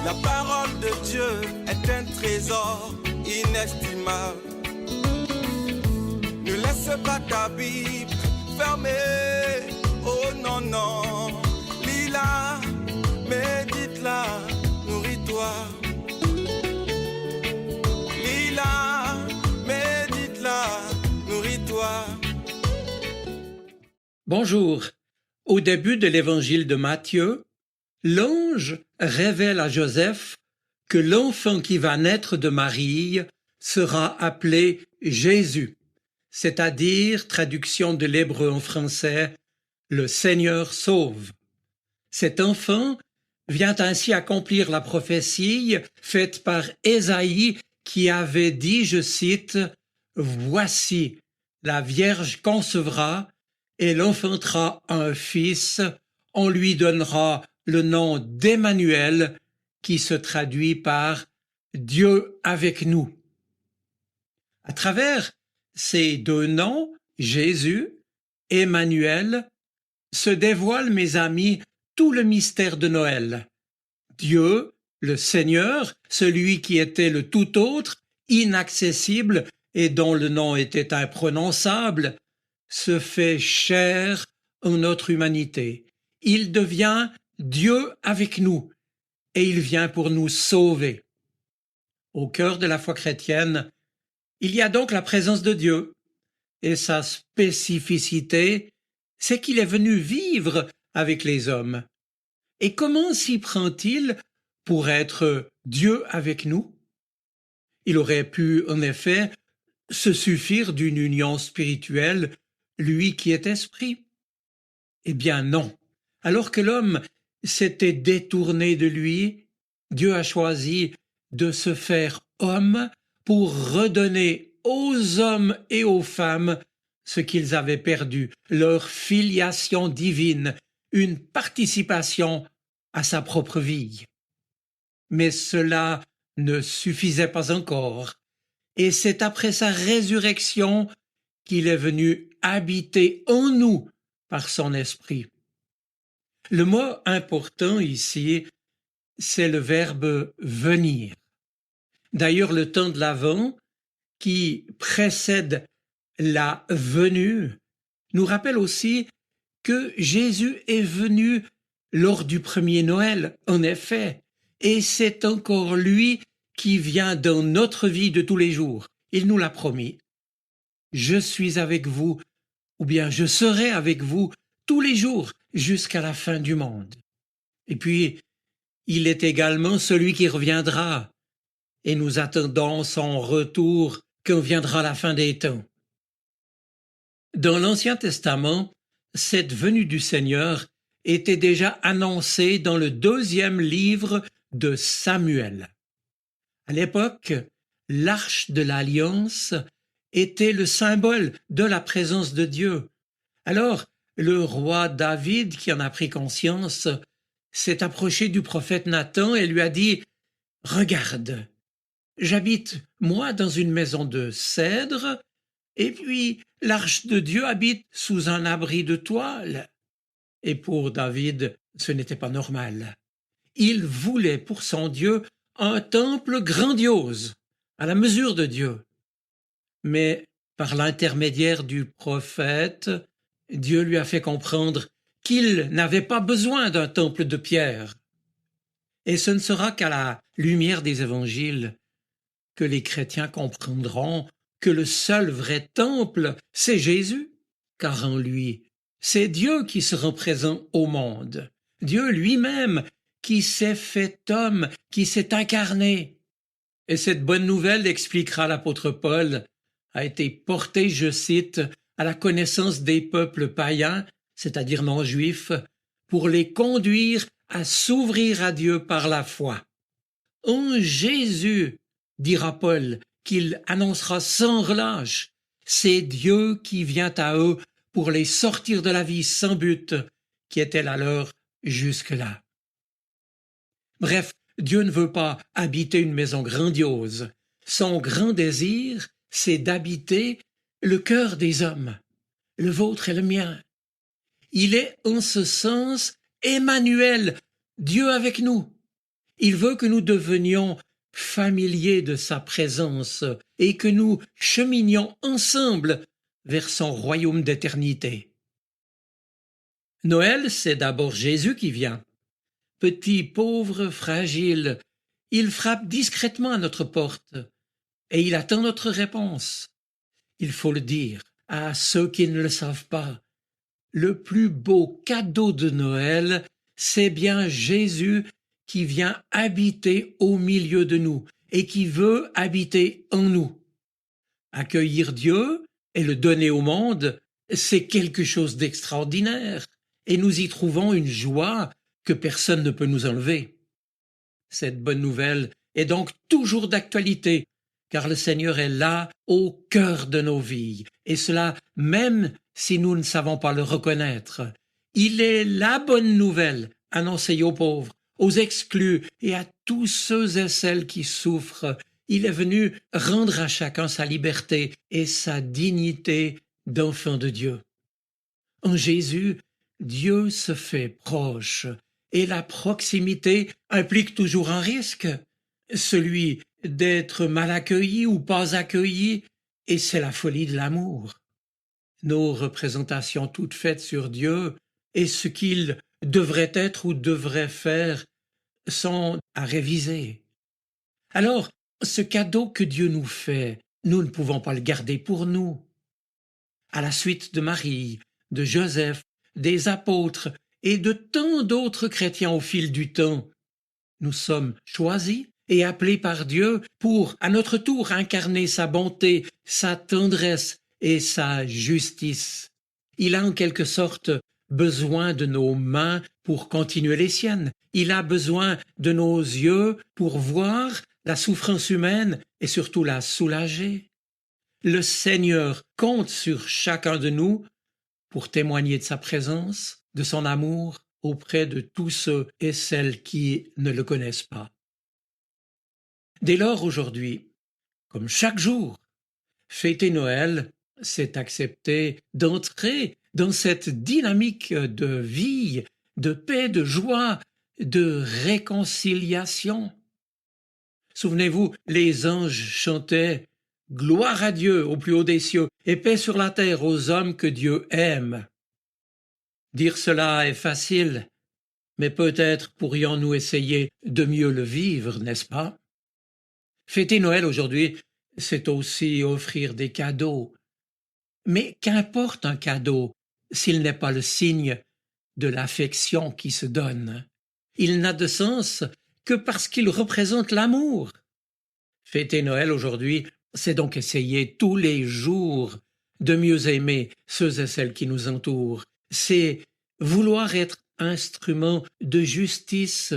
La parole de Dieu est un trésor inestimable. Ne laisse pas ta Bible fermée. Oh non, non. Lis-la, médite-la, nourris-toi. Lis-la, médite-la, nourris-toi. Bonjour. Au début de l'évangile de Matthieu, l'ange révèle à Joseph que l'enfant qui va naître de Marie sera appelé Jésus, c'est-à-dire, traduction de l'hébreu en français, le Seigneur sauve. Cet enfant vient ainsi accomplir la prophétie faite par Ésaïe qui avait dit, je cite, « Voici, la Vierge concevra et l'enfantera un fils, on lui donnera le nom d'Emmanuel qui se traduit par Dieu avec nous. » À travers ces deux noms, Jésus, Emmanuel, se dévoile, mes amis, tout le mystère de Noël. Dieu, le Seigneur, celui qui était le tout autre, inaccessible et dont le nom était imprononçable, se fait chair en notre humanité. Il devient Dieu avec nous et il vient pour nous sauver. Au cœur de la foi chrétienne, il y a donc la présence de Dieu et sa spécificité, c'est qu'il est venu vivre avec les hommes. Et comment s'y prend-il pour être Dieu avec nous? Il aurait pu, en effet, se suffire d'une union spirituelle, lui qui est esprit. Eh bien non. Alors que l'homme s'était détourné de lui, Dieu a choisi de se faire homme pour redonner aux hommes et aux femmes ce qu'ils avaient perdu, leur filiation divine, une participation à sa propre vie. Mais cela ne suffisait pas encore, et c'est après sa résurrection qu'il est venu habiter en nous par son esprit. Le mot important ici, c'est le verbe venir. D'ailleurs, le temps de l'Avent, qui précède la venue, nous rappelle aussi que Jésus est venu lors du premier Noël, en effet, et c'est encore lui qui vient dans notre vie de tous les jours. Il nous l'a promis. Je suis avec vous, ou bien je serai avec vous tous les jours jusqu'à la fin du monde. Et puis, il est également celui qui reviendra, et nous attendons son retour quand viendra la fin des temps. Dans l'Ancien Testament, cette venue du Seigneur était déjà annoncée dans le 2e livre de Samuel. À l'époque, l'arche de l'Alliance était le symbole de la présence de Dieu. Alors, le roi David, qui en a pris conscience, s'est approché du prophète Nathan et lui a dit « Regarde, j'habite, moi, dans une maison de cèdre, et puis l'arche de Dieu habite sous un abri de toile. » Et pour David, ce n'était pas normal. Il voulait pour son Dieu un temple grandiose, à la mesure de Dieu. Mais par l'intermédiaire du prophète, Dieu lui a fait comprendre qu'il n'avait pas besoin d'un temple de pierre. Et ce ne sera qu'à la lumière des évangiles que les chrétiens comprendront que le seul vrai temple, c'est Jésus, car en lui, c'est Dieu qui se rend présent au monde, Dieu lui-même qui s'est fait homme, qui s'est incarné. Et cette bonne nouvelle, expliquera l'apôtre Paul, a été portée, je cite, à la connaissance des peuples païens, c'est-à-dire non-juifs, pour les conduire à s'ouvrir à Dieu par la foi. En Jésus, dira Paul, qu'il annoncera sans relâche, c'est Dieu qui vient à eux pour les sortir de la vie sans but qui était la leur jusque-là. Bref, Dieu ne veut pas habiter une maison grandiose. Son grand désir, c'est d'habiter le cœur des hommes, le vôtre et le mien. Il est en ce sens Emmanuel, Dieu avec nous. Il veut que nous devenions familiers de sa présence et que nous cheminions ensemble vers son royaume d'éternité. Noël, c'est d'abord Jésus qui vient. Petit, pauvre, fragile, il frappe discrètement à notre porte et il attend notre réponse. Il faut le dire à ceux qui ne le savent pas. Le plus beau cadeau de Noël, c'est bien Jésus qui vient habiter au milieu de nous et qui veut habiter en nous. Accueillir Dieu et le donner au monde, c'est quelque chose d'extraordinaire et nous y trouvons une joie que personne ne peut nous enlever. Cette bonne nouvelle est donc toujours d'actualité, car le Seigneur est là au cœur de nos vies, et cela même si nous ne savons pas le reconnaître. Il est la bonne nouvelle annoncée aux pauvres, aux exclus et à tous ceux et celles qui souffrent. Il est venu rendre à chacun sa liberté et sa dignité d'enfant de Dieu. En Jésus, Dieu se fait proche, et la proximité implique toujours un risque, celui d'être mal accueilli ou pas accueilli, et c'est la folie de l'amour. Nos représentations toutes faites sur Dieu et ce qu'il devrait être ou devrait faire sont à réviser. Alors, ce cadeau que Dieu nous fait, nous ne pouvons pas le garder pour nous. À la suite de Marie, de Joseph, des apôtres et de tant d'autres chrétiens au fil du temps, nous sommes choisis et appelés par Dieu pour, à notre tour, incarner sa bonté, sa tendresse et sa justice. Il a en quelque sorte besoin de nos mains pour continuer les siennes. Il a besoin de nos yeux pour voir la souffrance humaine et surtout la soulager. Le Seigneur compte sur chacun de nous pour témoigner de sa présence, de son amour auprès de tous ceux et celles qui ne le connaissent pas. Dès lors, aujourd'hui, comme chaque jour, fêter Noël, c'est accepter d'entrer dans cette dynamique de vie, de paix, de joie, de réconciliation. Souvenez-vous, les anges chantaient « Gloire à Dieu au plus haut des cieux et paix sur la terre aux hommes que Dieu aime ». Dire cela est facile, mais peut-être pourrions-nous essayer de mieux le vivre, n'est-ce pas? Fêter Noël aujourd'hui, c'est aussi offrir des cadeaux. Mais qu'importe un cadeau s'il n'est pas le signe de l'affection qui se donne? Il n'a de sens que parce qu'il représente l'amour. Fêter Noël aujourd'hui, c'est donc essayer tous les jours de mieux aimer ceux et celles qui nous entourent. C'est vouloir être instrument de justice,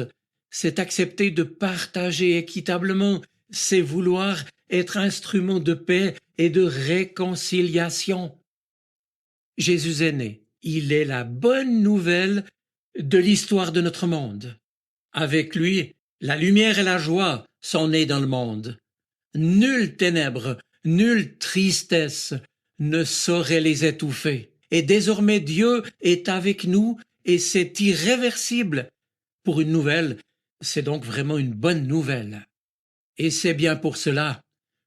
c'est accepter de partager équitablement, c'est vouloir être instrument de paix et de réconciliation. Jésus est né. Il est la bonne nouvelle de l'histoire de notre monde. Avec lui, la lumière et la joie sont nées dans le monde. Nulle ténèbre, nulle tristesse ne saurait les étouffer. Et désormais Dieu est avec nous et c'est irréversible. Pour une nouvelle, c'est donc vraiment une bonne nouvelle. Et c'est bien pour cela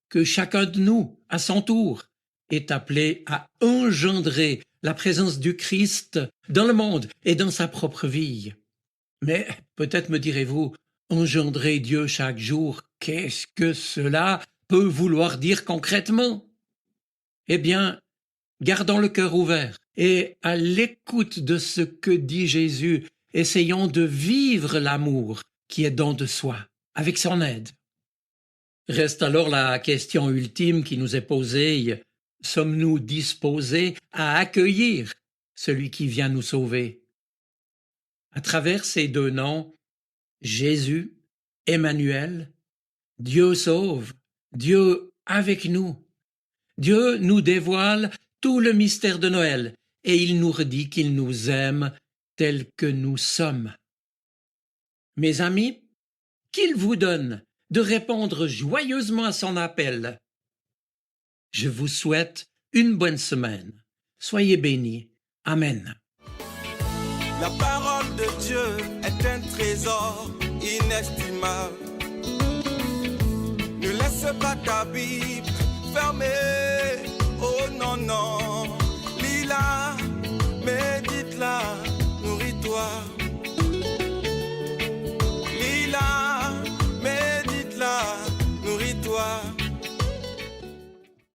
que chacun de nous, à son tour, est appelé à engendrer la présence du Christ dans le monde et dans sa propre vie. Mais peut-être me direz-vous, engendrer Dieu chaque jour, qu'est-ce que cela peut vouloir dire concrètement? Eh bien, gardons le cœur ouvert et à l'écoute de ce que dit Jésus, essayons de vivre l'amour qui est don de soi, avec son aide. Reste alors la question ultime qui nous est posée. Sommes-nous disposés à accueillir celui qui vient nous sauver? À travers ces deux noms, Jésus, Emmanuel, Dieu sauve, Dieu avec nous. Dieu nous dévoile tout le mystère de Noël et il nous redit qu'il nous aime tels que nous sommes. Mes amis, qu'il vous donne de répondre joyeusement à son appel. Je vous souhaite une bonne semaine. Soyez bénis. Amen. La parole de Dieu est un trésor inestimable. Ne laisse pas ta Bible fermée, oh non, non.